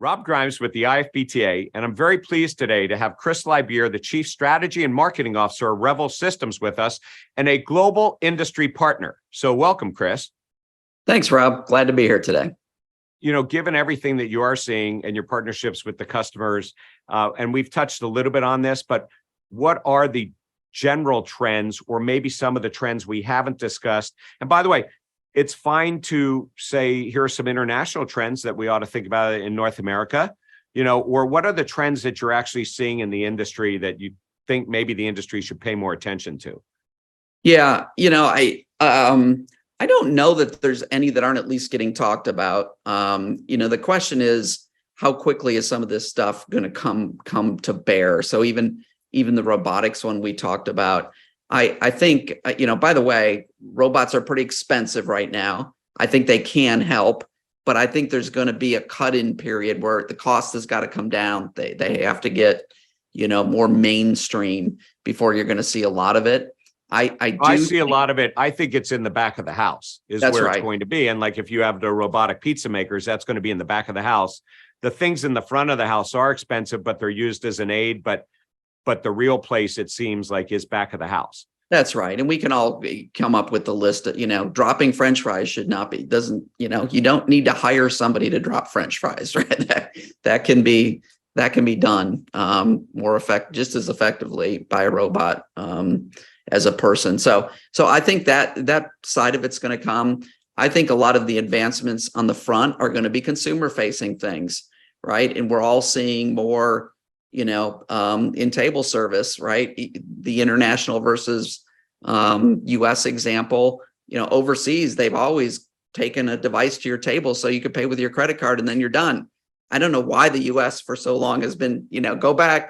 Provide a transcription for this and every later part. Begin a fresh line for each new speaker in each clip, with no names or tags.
Rob Grimes with the IFBTA, and I'm very pleased today to have Chris Libier, the Chief Strategy and Marketing Officer of Revel Systems with us, and a global industry partner. So welcome, Chris.
Thanks, Rob. Glad to be here today.
You know, given everything that you are seeing and your partnerships with the customers, and we've touched a little bit on this, but what are the general trends or maybe some of the trends we haven't discussed? And by the way, it's fine to say, here are some international trends that we ought to think about in North America, you know, or what are the trends that you're actually seeing in the industry that you think maybe the industry should pay more attention to?
Yeah, I don't know that there's any that aren't at least getting talked about. The question is, how quickly is some of this stuff going to come to bear? So even the robotics one we talked about, I think, by the way, robots are pretty expensive right now. I think they can help, but I think there's going to be a cut-in period where the cost has got to come down. They have to get, more mainstream before you're going to see a lot of it. I
see a lot of it. I think it's in the back of the house is where it's going to be. And like if you have the robotic pizza makers, that's going to be in the back of the house. The things in the front of the house are expensive, but they're used as an aid. But the real place, it seems like, is back of the house.
That's right. And we can all come up with the list of, dropping French fries should not be, you don't need to hire somebody to drop French fries, right? That can be done just as effectively by a robot as a person. So I think that side of it's going to come. I think a lot of the advancements on the front are going to be consumer facing things, right? And we're all seeing more in table service, right? The international versus US example, overseas, they've always taken a device to your table so you could pay with your credit card and then you're done. I don't know why the US for so long has been, go back.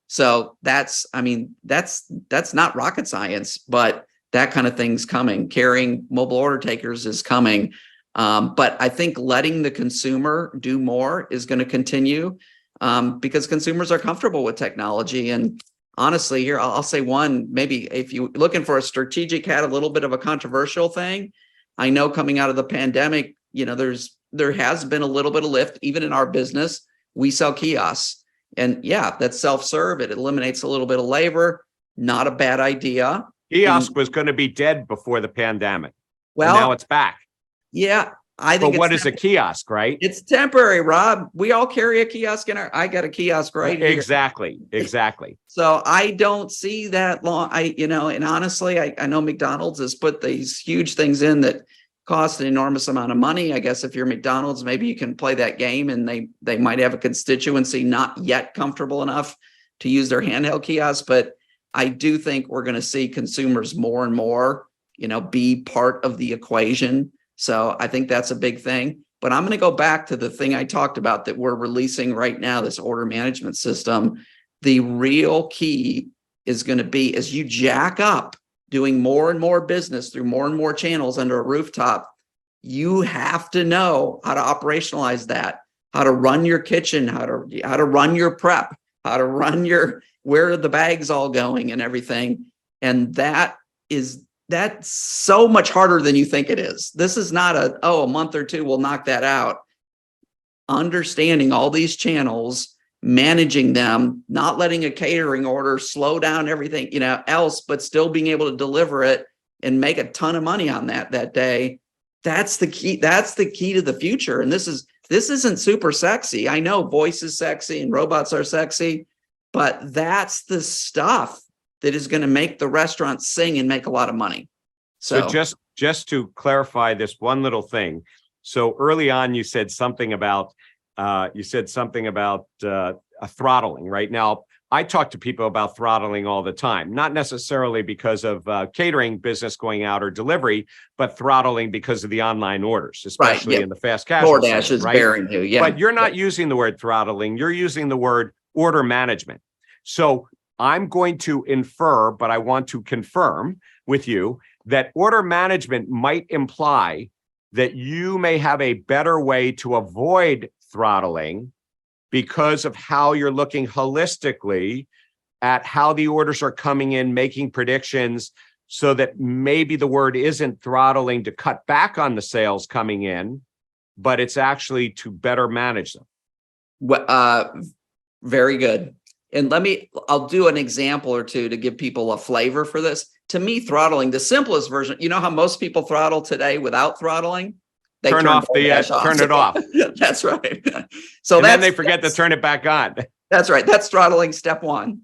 So that's not rocket science, but that kind of thing's coming. Carrying mobile order takers is coming. But I think letting the consumer do more is going to continue because consumers are comfortable with technology. And honestly, here, I'll say one, maybe if you're looking for a strategic hat, a little bit of a controversial thing. I know coming out of the pandemic, there has been a little bit of lift, even in our business. We sell kiosks. And yeah, that's self-serve. It eliminates a little bit of labor. Not a bad idea.
Kiosk was going to be dead before the pandemic.
Well,
and now it's back.
Yeah, I think.
But what is a kiosk, right?
It's temporary, Rob. We all carry a kiosk I got a kiosk right here.
Exactly.
So I don't see that long. And honestly, I know McDonald's has put these huge things in that cost an enormous amount of money. I guess if you're McDonald's, maybe you can play that game, and they might have a constituency not yet comfortable enough to use their handheld kiosks. But I do think we're going to see consumers more and more, be part of the equation. So I think that's a big thing. But I'm going to go back to the thing I talked about that we're releasing right now, this order management system. The real key is going to be, as you jack up doing more and more business through more and more channels under a rooftop, you have to know how to operationalize that, how to run your kitchen, how to run your prep, how to run where are the bags all going and everything. And that's so much harder than you think it is. This is not a month or two, we'll knock that out. Understanding all these channels, managing them, not letting a catering order slow down everything, else, but still being able to deliver it and make a ton of money on that day. That's the key. That's the key to the future. And this isn't super sexy. I know voice is sexy and robots are sexy, but that's the stuff that is going to make the restaurant sing and make a lot of money.
So just to clarify this one little thing. So early on, you said something about a throttling. Right now, I talk to people about throttling all the time, not necessarily because of catering business going out or delivery, but throttling because of the online orders, especially in the fast casual.
DoorDash is bearing you, yeah.
But you're not using the word throttling. You're using the word order management. So I'm going to infer, but I want to confirm with you that order management might imply that you may have a better way to avoid throttling because of how you're looking holistically at how the orders are coming in, making predictions, so that maybe the word isn't throttling to cut back on the sales coming in, but it's actually to better manage them.
Very good. And I'll do an example or two to give people a flavor for this. To me, throttling, the simplest version, you know how most people throttle today without throttling? They
turn off the turn it off.
That's right. So
then they forget to turn it back on.
That's right. That's throttling step one.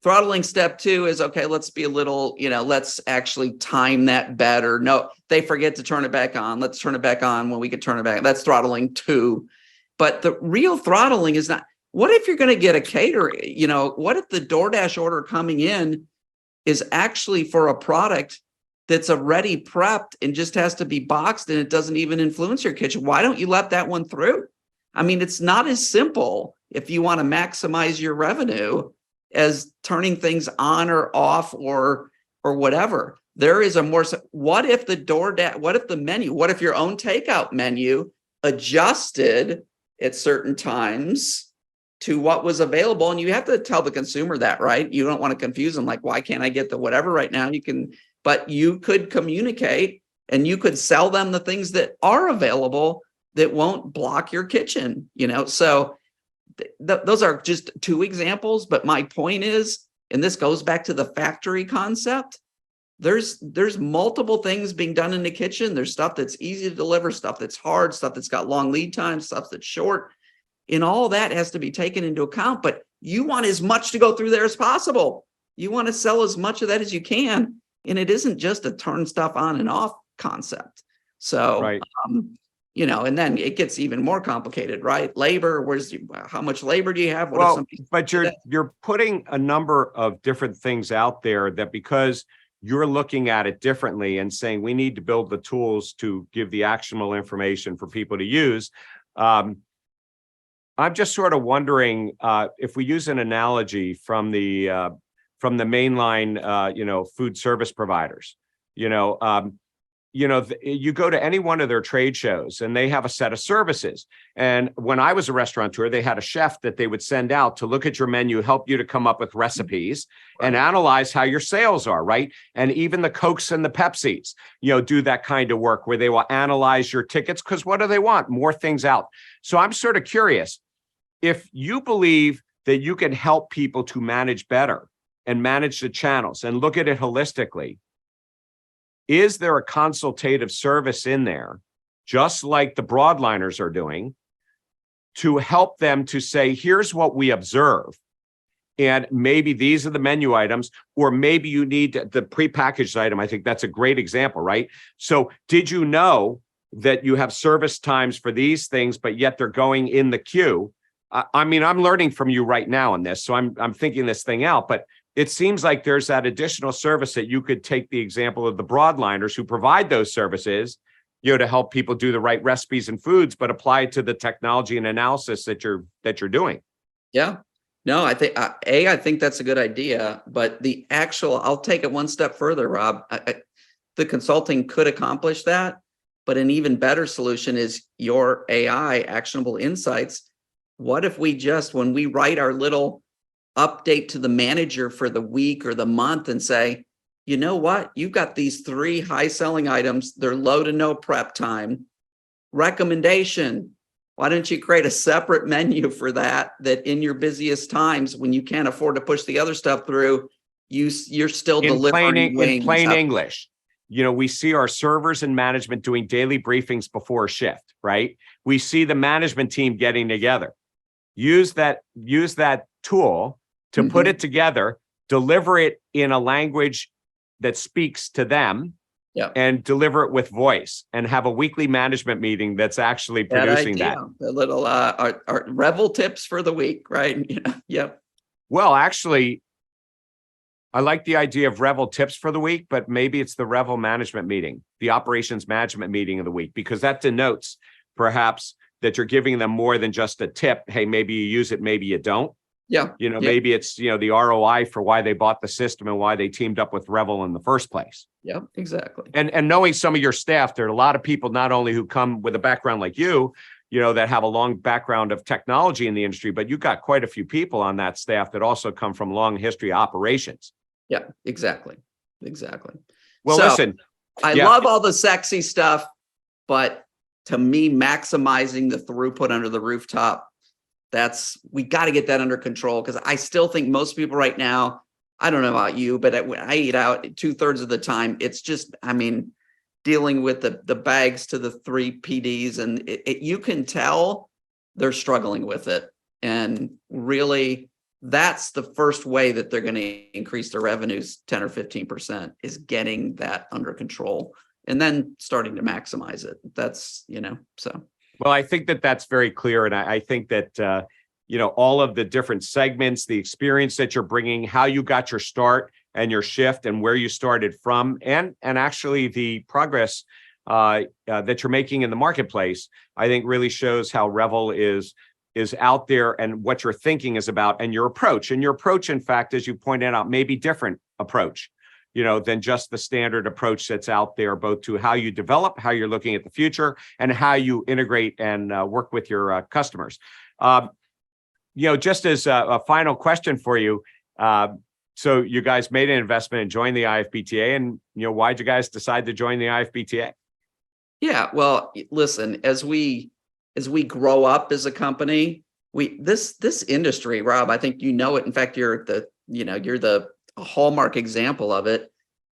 Throttling step two is, okay, let's be a little, let's actually time that better. No, they forget to turn it back on. Let's turn it back on when we can turn it back. That's throttling two. But the real throttling is not, what if you're going to get a caterer? What if the DoorDash order coming in is actually for a product that's already prepped and just has to be boxed and it doesn't even influence your kitchen? Why don't you let that one through? I mean, it's not as simple if you want to maximize your revenue as turning things on or off or whatever. There is a more, what if the menu, what if your own takeout menu adjusted at certain times to what was available? And you have to tell the consumer that, right? You don't want to confuse them. Like, why can't I get the whatever right now? But you could communicate and you could sell them the things that are available that won't block your kitchen, So those are just two examples. But my point is, and this goes back to the factory concept, there's multiple things being done in the kitchen. There's stuff that's easy to deliver, stuff that's hard, stuff that's got long lead times, stuff that's short. And all that has to be taken into account. But you want as much to go through there as possible. You want to sell as much of that as you can. And it isn't just a turn stuff on and off concept. So,
right.
And then it gets even more complicated, right? Labor, how much labor do you have?
But you're putting a number of different things out there that, because you're looking at it differently and saying we need to build the tools to give the actionable information for people to use. I'm just sort of wondering if we use an analogy from the mainline, food service providers. You go to any one of their trade shows and they have a set of services. And when I was a restaurateur, they had a chef that they would send out to look at your menu, help you to come up with recipes, right, and analyze how your sales are, right? And even the Cokes and the Pepsis, do that kind of work where they will analyze your tickets, because what do they want? More things out. So I'm sort of curious, if you believe that you can help people to manage better and manage the channels and look at it holistically, is there a consultative service in there, just like the broadliners are doing, to help them to say, here's what we observe, and maybe these are the menu items, or maybe you need the prepackaged item? I think that's a great example, right? So did you know that you have service times for these things, but yet they're going in the queue? I mean, I'm learning from you right now on this, so I'm thinking this thing out, but it seems like there's that additional service that you could take the example of the broadliners who provide those services, to help people do the right recipes and foods, but apply it to the technology and analysis that you're doing.
Yeah, no, I think I think that's a good idea, but I'll take it one step further, Rob. The consulting could accomplish that, but an even better solution is your AI actionable insights. What if when we write our little update to the manager for the week or the month and say, you know what, you've got these 3 high selling items, they're low to no prep time. Recommendation, why don't you create a separate menu for that in your busiest times, when you can't afford to push the other stuff through, you're still delivering
in plain English. We see our servers and management doing daily briefings before a shift, right? We see the management team getting together. Use that tool to put it together, deliver it in a language that speaks to them, and deliver it with voice, and have a weekly management meeting that's actually producing that.
The little our Revel tips for the week, right? Yep.
Well, actually, I like the idea of Revel tips for the week, but maybe it's the Revel management meeting, the operations management meeting of the week, because that denotes perhaps that you're giving them more than just a tip. Hey, maybe you use it, maybe you don't.
Yeah.
Maybe it's, the ROI for why they bought the system and why they teamed up with Revel in the first place.
Yeah, exactly.
And knowing some of your staff, there are a lot of people, not only who come with a background like you, that have a long background of technology in the industry, but you've got quite a few people on that staff that also come from long history of operations.
Yeah, exactly.
Well, listen,
I love all the sexy stuff, but to me, maximizing the throughput under the rooftop, we got to get that under control, because I still think most people right now, I don't know about you, but when I eat out 2/3 of the time, it's just, I mean, dealing with the bags to the 3 PDs, and you can tell they're struggling with it. And really, that's the first way that they're going to increase their revenues 10 or 15%, is getting that under control and then starting to maximize it. That's, so.
Well, I think that that's very clear. And I think that, all of the different segments, the experience that you're bringing, how you got your start and your shift and where you started from, and actually the progress that you're making in the marketplace, I think really shows how Revel is out there and what your thinking is about, and your approach. And your approach, in fact, as you pointed out, may be different approach, than just the standard approach that's out there, both to how you develop, how you're looking at the future, and how you integrate and work with your customers. Just as a final question for you, so you guys made an investment and joined the IFBTA, and why'd you guys decide to join the IFBTA?
Yeah, well, listen, as we grow up as a company, this industry, Rob, I think it. In fact, you're the hallmark example of it.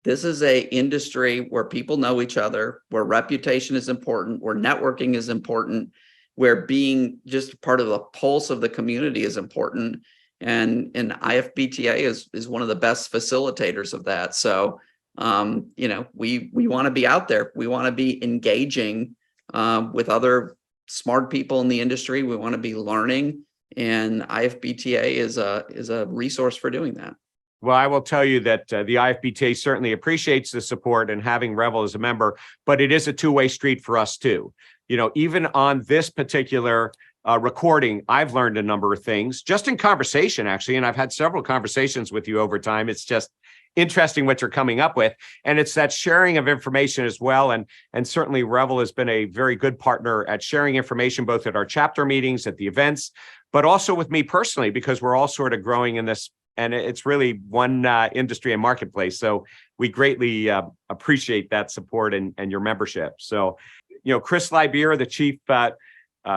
This is a industry where people know each other, where reputation is important, where networking is important, where being just part of the pulse of the community is important. And IFBTA is one of the best facilitators of that. So, we want to be out there. We want to be engaging with other smart people in the industry. We want to be learning, and IFBTA is a resource for doing that.
Well, I will tell you that the IFBTA certainly appreciates the support and having Revel as a member, but it is a two-way street for us too. Even on this particular recording, I've learned a number of things just in conversation, actually, and I've had several conversations with you over time. It's just interesting what you're coming up with, and it's that sharing of information as well. And certainly Revel has been a very good partner at sharing information, both at our chapter meetings, at the events, but also with me personally, because we're all sort of growing in this, and it's really one industry and marketplace. So we greatly appreciate that support and your membership. So, Chris Libier, the Chief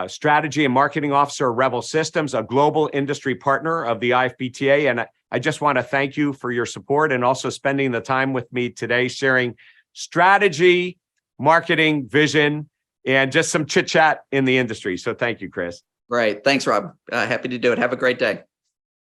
Strategy and Marketing Officer of Revel Systems, a global industry partner of the IFBTA. And I just want to thank you for your support and also spending the time with me today, sharing strategy, marketing, vision, and just some chit chat in the industry. So thank you, Chris.
Right. Thanks, Rob. Happy to do it. Have a great day.